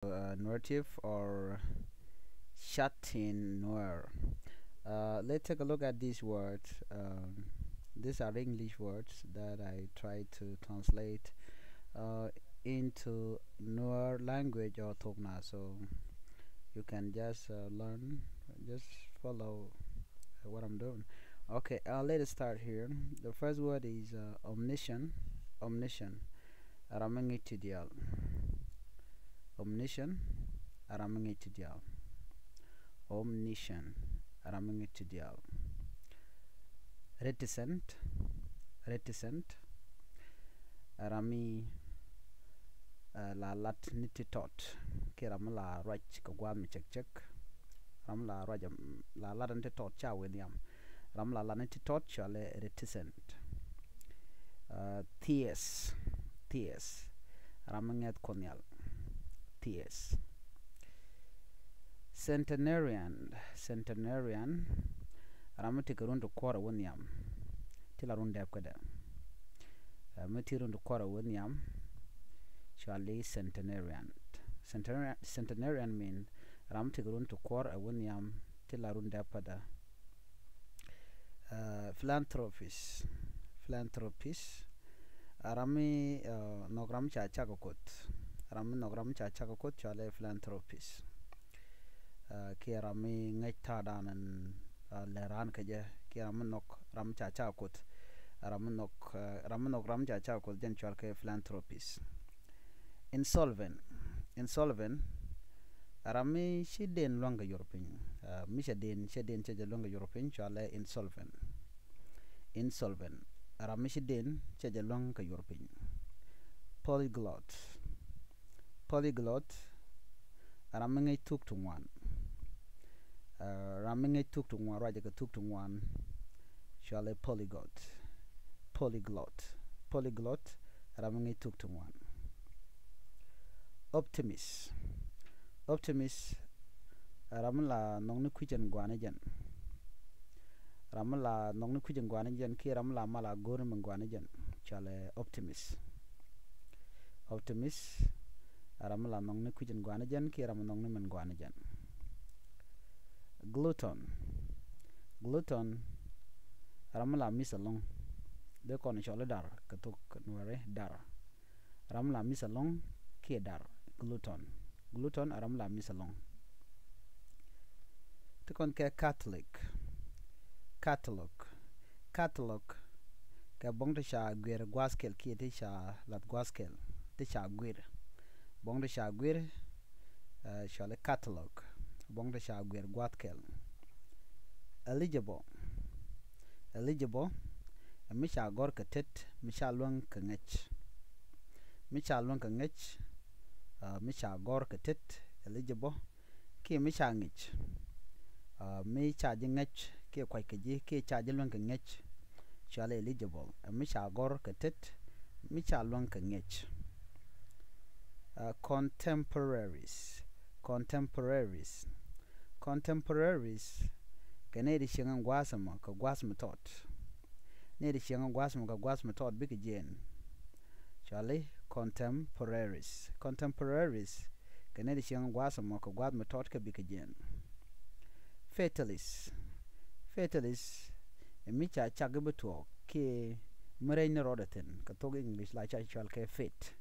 narrative or Chatin Noir. Let's take a look at these words. These are English words that I try to translate uh, into Noir language or Togna. So you can just learn, just follow what I'm doing. Okay, let us start here. The first word is omniscient. Omniscient. Aramangitidial. Omniscient. Aramangitidial. Omniscient. Aramangitidial. Reticent. Reticent. Arami la lat nititot. Kiram la rach kagwam chek. Ram la rajam la lat nititot cha William. Ram la nititot chale reticent. Ties. Ties. Ramanget konyal. Ties. Centenarian. Centenarian. Ramatikarun to quarter one yam. Tilarun depkada. Matirun to quarter one yam. Charlie centenarian. Centenarian mean Ramatikarun to quarter one yam. Tilarun depkada. Philanthropist. Philanthropist. Arami nogram cha chakokot. Arami nogram cha chakokot chale philanthropist. Ki arami ngeta danan leran kaje ki arami nok ram cha chakot. Arami nok ram cha chakot jen chal ke philanthropist. Insolvent. Insolvent. Arami shiden longa European. Mishadin chaje longa European chale insolvent. Insolvent. Aramishidin chajalong ka European. Polyglot. Polyglot. Aramingay tuk to one. Ramingay tuk to one. Raja ka tuk to one. Shale polyglot. Polyglot. Polyglot. Aramingay tuk to one. Optimist. Optimist. Aramla nong ni kujan guanajan. Ramala nong ni kujan guanajan ki ramla mala gor mangguanajan chale optimist. Optimist ramala nong ni kujan guanajan ki ram nong ni mangguanajan. Glutton. Glutton ramala misalong de kon chale dar katuk nuare dar ramla misalong ki dar glutton. Glutton ramla misalong te kon ke Catholic. Catalog. Catalog. Ka bong de sha gwer gwaskel ki te sha lat gwaskel. Te sha gwer. Bong de sha gwer sha le catalog. Bong de sha gwer gwatkel. Eligible. Eligible. Mi sha gor ka tet, mi sha lwang ka ngech. Mi sha lwang ka ngech. Mi sha gor ka tet. Eligible. Ki mi sha ngech. Mi sha ngech. Ki kwai kaji ki cha jalwan ka ngech chale eligible mi cha gor ka tet mi cha lwan ka ngech. Contemporaries. Contemporaries. Contemporaries ka ne di shingan gwasama ka gwasama tot ne di shingan gwasama ka gwasama tot bi ka jen chale contemporaries. Contemporaries ka ne di shingan gwasama ka gwasama tot ka bi ka jen. Fatalist. Fatalist mi cha chagbeto ke murain rodaten ka to English la cha chal ke fate.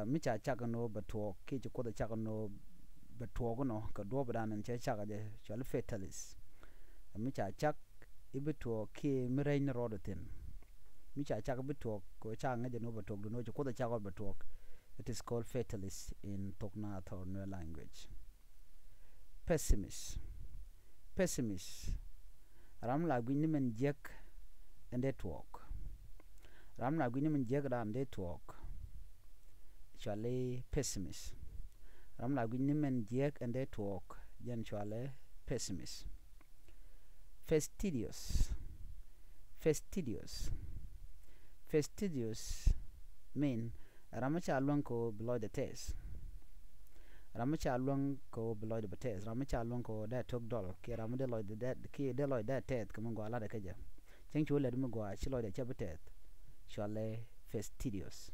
Mi cha chagno beto ke ko da chagno beto no ka do badan cha chaga de chal fatalist. Mi cha chak ibeto ke murain rodaten mi cha chagbeto ko cha ngaje no beto do no ko da chaga beto. It is called fatalist in Tokna or Nuer language. Pessimist. Pessimist. Ramla gwini men jek and they talk. Ramla gwini men jek ram they talk. Chale pessimist. Ramla gwini men jek and they talk. Jan chale pessimist. Fastidious. Fastidious. Fastidious mean ramacha alwanko below the test. Ramacha alwanko below the test. Ramacha alwanko that took doll. Ki ramade loy that ki de loy that tet kamungo ala de kaja. Cheng chule de mugwa chilo de chabetet. Chale fastidious.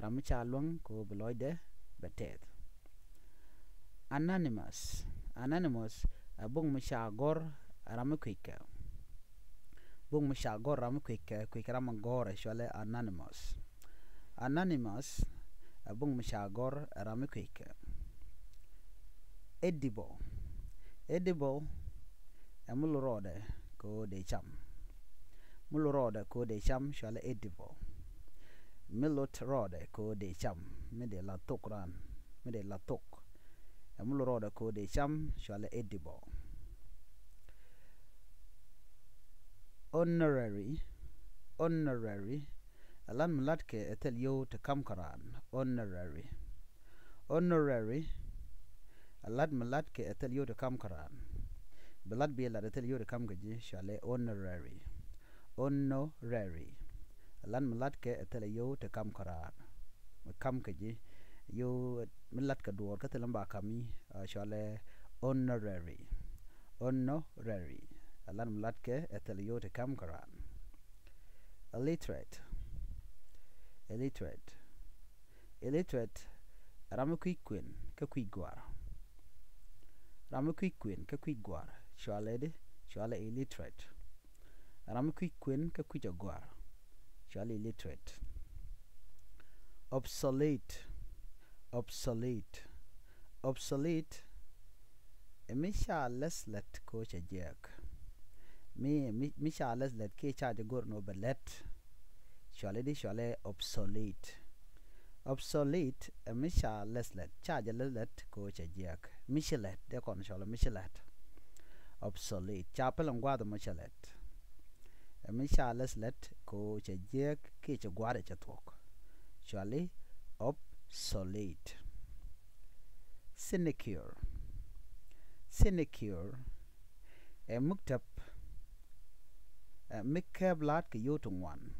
Ramacha alwanko below the betet. Anonymous. Anonymous bung mishagor ramakwika. Bung mishagor ramakwika kwika ramagor shwale anonymous. Anonymous bung mishagor ramakwika. Edible. Edible mulurode ko de cham. Mulurode ko de cham shwale edible. Milot rode ko de cham. Mede la tokran. Mede la tok. Mulurode ko de cham shwale edible. Honorary. Honorary alan mulatke etel yo te kamkaran. Honorary. Honorary alad mulatke etel yo te kamkaran. Belad bi la etel yo te kamgaji shwale honorary. Honorary alan mulatke etel yo te kamkaran. Kamkaji yo mulatka duor katelamba kami shwale honorary. Honorary alan mulatke etel yo te kamkaran. Illiterate. Illiterate. Illiterate ramakwikwen kakwigwar. Ramakwikwen kakwigwar shwale illiterate. Ramakwikwen kakwijagwar shwale illiterate. Obsolete. Obsolete. Obsolete emisha leslet ko chajek. Misha leslet ke charge gor no belet shwale obsolete. Obsolete emisha leslet charge leslet ko chajek. Mishalet de kon shwale mishalet. Obsolete chapel ngwado mishalet. Emisha leslet ko chajek ke chagware chatok shwale obsolete. Sinecure. Sinecure muktap mikablat ke yotungwan.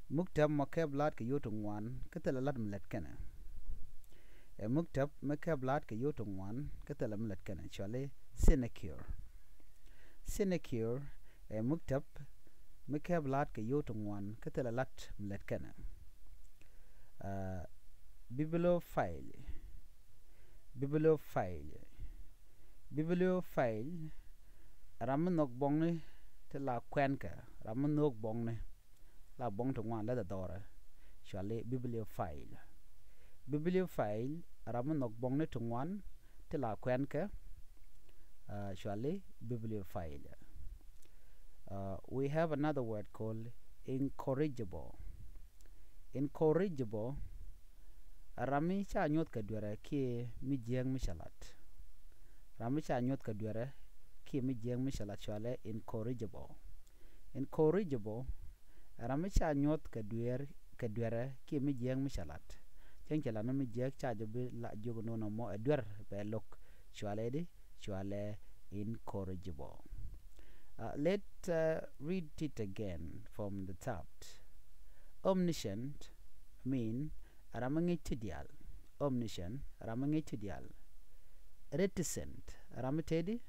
Muktab makablat ke yotungwan ketelalat mletkana. Muktab makablat ke yotungwan ketelalat mletkana shwale sinecure. Sinecure muktab makablat ke yotungwan ketelalat mletkana. Bibliophile. Bibliophile. Bibliophile ramanok bongne te la kwenka. Ramanok bongne la bong to ngwan la dora shwale bibliophile. Bibliophile ramanok bongne to ngwan te la kwenka shwale bibliophile. We have another word called incorrigible. Incorrigible rami cha nyot ka dwara ke mi jeng mishalat. Rami cha nyot ka dwara ke mi jeng mishalat shwale incorrigible. Incorrigible rami cha nyot ka dwara ke mi jeng mishalat. Chenkela no mi jeng cha jobe la jogo no mo dwar be lok shwale incorrigible. Let's read it again from the top. Omniscient mean ramangitidial. Omniscient ramangitidial. Reticent ramitedi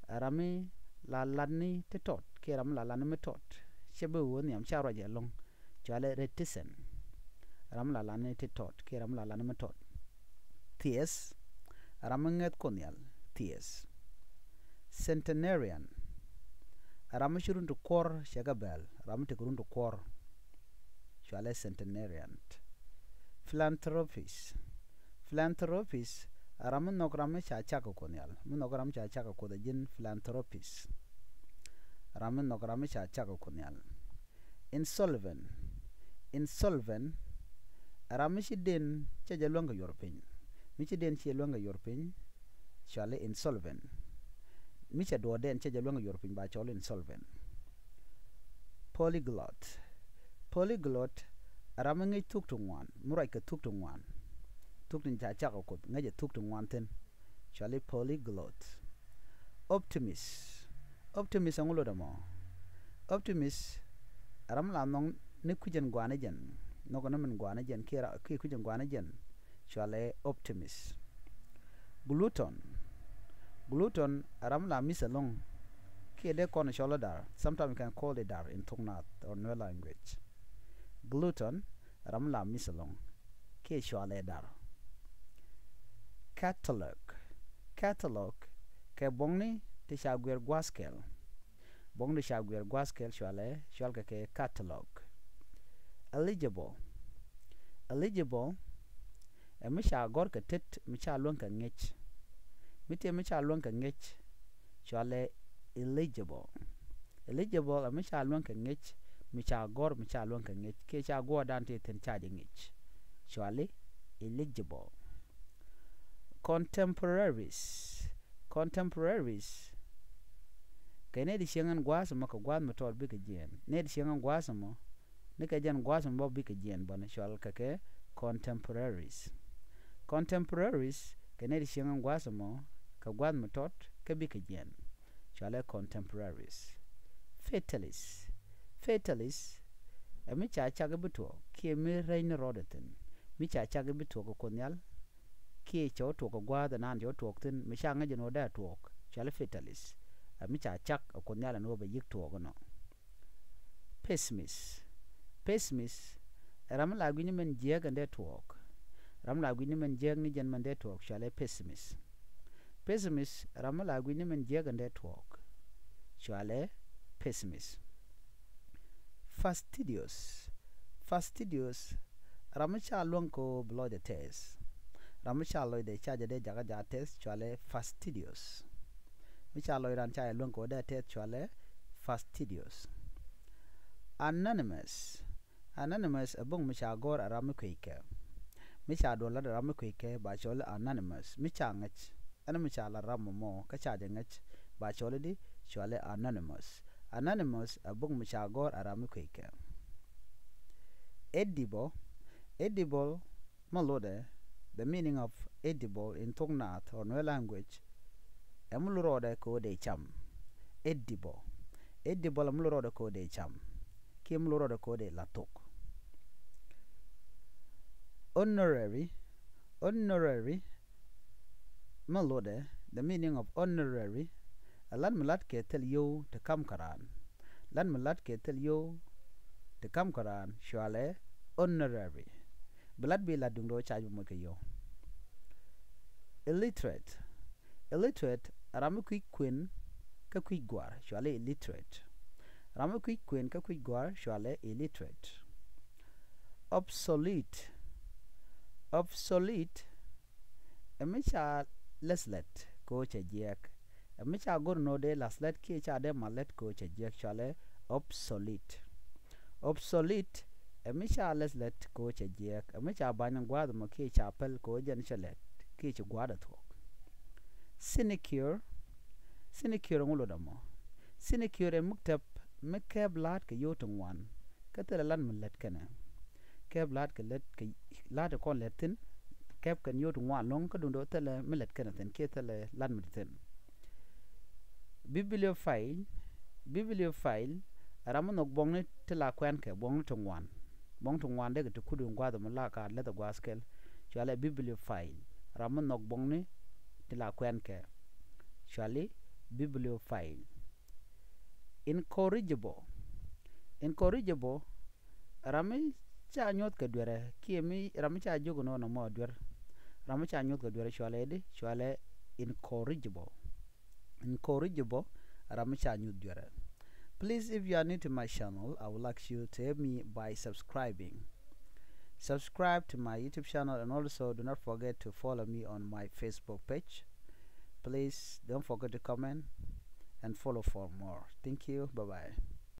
rami lalani tetot ke ram lalani metot shebe woni am charo jelong chale reticent ram lalani tetot ke ram lalani metot. Ties ramanget konyal. Ties. Centenarian ramashurun to kor shagabel ramitekurun to kor shwale centenarian. Philanthropist. Philanthropist ramanok ramasha chako konyal. Munok ramasha chako kodajin philanthropist. Ramanok ramasha chako konyal. Insolvent. Insolvent ramashiden chajalwanga yorpin. Michiden chelwanga yorpin shwale insolvent. Micha doden chajalwanga yorpin ba chole insolvent. Polyglot. Polyglot ramangai tuktungwan murai ka tuktungwan tuktun cha cha ko ngaje tuktungwan ten shwale polyglot. Optimist. Optimist angulo damo. Optimist ramla nong ne kujen gwana jen noko namen gwana jen kira ki kujen gwana jen shwale optimist. Glutton. Glutton ramla misalong ki de kon shwale dar. Sometimes you can call it dar in Tongnat or no language. Glutton ramla misalong ke shwale dar. catalog catalog ke bongni te shagwer gwaskel bong de shagwer gwaskel shwale shwal ke catalog. Eligible eligible e mi sha gor ka tet mi sha lon ka ngech mi te mi sha lon ka ngech shwale eligible eligible e mi sha lon ka ngech mi sha gor mi sha lon ka ngech ke sha go dan te ten cha de ngech shwale eligible. Contemporaries contemporaries kene di shengan gwas mo ka gwan motor bi ke jen ne di shengan gwas mo ne ka jan gwas mo bi ke jen bon shwal ka ke contemporaries contemporaries kene di shengan gwas mo ka gwan motor ke bi ke jen shwal contemporaries. Fatalists fatalists e mi cha cha ga buto ke mi rein rodaten mi cha cha ga buto ko konyal ke cho to ko gwa da nan jo to tin mi sha nga jeno da to shwal fatalists mi cha chak ko nyala no be yik to no. Pessimist pessimist ram la gwini men je ga de talk ram la gwini men je ni jen men de talk shale pessimist pessimist ram la gwini men je ga de talk shale pessimist. Fastidious fastidious ram cha lon ko blood test ram cha lo de cha de jaga ja test shale fastidious mi cha lo ran cha lon ko de test shale fastidious. Anonymous anonymous abong mi cha gor aram kweke mi cha do la ram kweke ba chol anonymous mi cha ngach ana mi cha la ram mo ka cha de ngach ba chol di chole anonymous anonymous abong mi cha gor aram kweke. Edible edible malode the meaning of edible in Tongnat or no language emulurode ko de cham edible edible emulurode ko de cham kim loro de ko de latok. Honorary honorary malode the meaning of honorary lan malat ke tel yo te kam karan lan malat ke tel yo te kam karan shwale honorary blad bi la dung do cha mo ke yo. Illiterate illiterate ram ku queen ka ku gwar shwale illiterate ram ku queen ka ku gwar shwale illiterate. Obsolete obsolete emicha leslet ko che jek emicha gor no de laslet ki cha de malet ko che jek shwale obsolete obsolete emicha leslet ko che jek emicha banyan gwad mo ki cha pel ko jen chelet ki che gwada to. Sinecure sinecure ngulo damo sinecure muktab me keblat ke yotun wan katela lan millet kana keblat ke let ke lat ko letin keb kan yotun wan long ka dundo tele millet kana ten ke tele lan mitten. Bibliophile bibliophile ramonok bongne tela kwen ke bong tun wan de to kudu ngwado mala ka let gwaskel chale bibliophile ramonok bongne tela kwen ke chale bibliophile. Incorrigible incorrigible rami cha nyot ka dwere kiemi rami cha jogo no no mo dwer rami cha nyot ka dwere chwale de chwale incorrigible incorrigible rami cha nyot dwere. Please, if you are new to my channel, I would like you to help me by subscribing. Subscribe to my YouTube channel and also do not forget to follow me on my Facebook page. Please don't forget to comment and follow for more. Thank you. Bye bye.